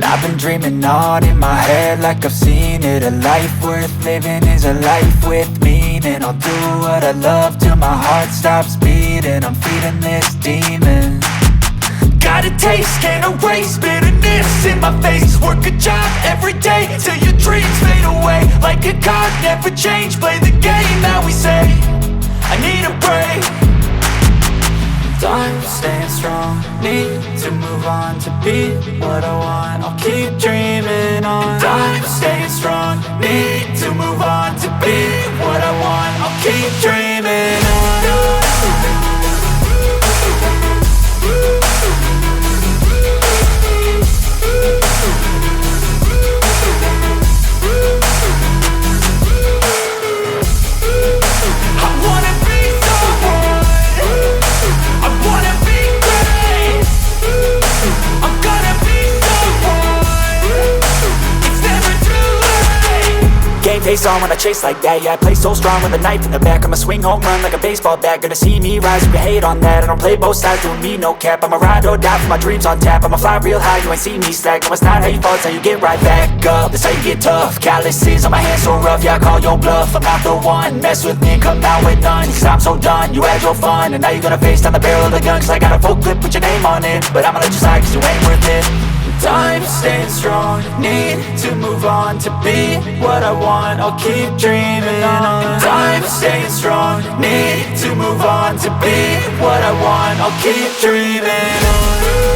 I've been dreaming on in my head like I've seen it. A life worth living is a life with meaning. I'll do what I love till my heart stops beating. I'm feeding this demon. Got a taste, can't erase bitterness in my face. Work a job every day till your dreams fade away. Like a card, never change, play the game that we say. I need a break. I'm staying strong, need to move on to be what I want. I'll keep dreaming on. I'm staying strong, need to move on to be what I want. I'll keep dreaming on. Face on when I chase like that, yeah, I play so strong with a knife in the back. I'ma swing home run like a baseball bat. Gonna see me rise if you hate on that. I don't play both sides, doing me no cap. I'ma ride or die for my dreams on tap. I'ma fly real high, you ain't see me slack. No, it's not how you fall, it's how you get right back up. That's how you get tough. Calluses on my hands so rough, yeah, I call your bluff. I'm not the one, mess with me and come out with none. Cause I'm so done, you had your fun. And now you're gonna face down the barrel of the gun. Cause I got a full clip, put your name on it. But I'ma let you slide cause you ain't worth it. I'm staying strong, need to move on to be what I want. I'll keep dreaming on. I'm staying strong, need to move on to be what I want. I'll keep dreaming on.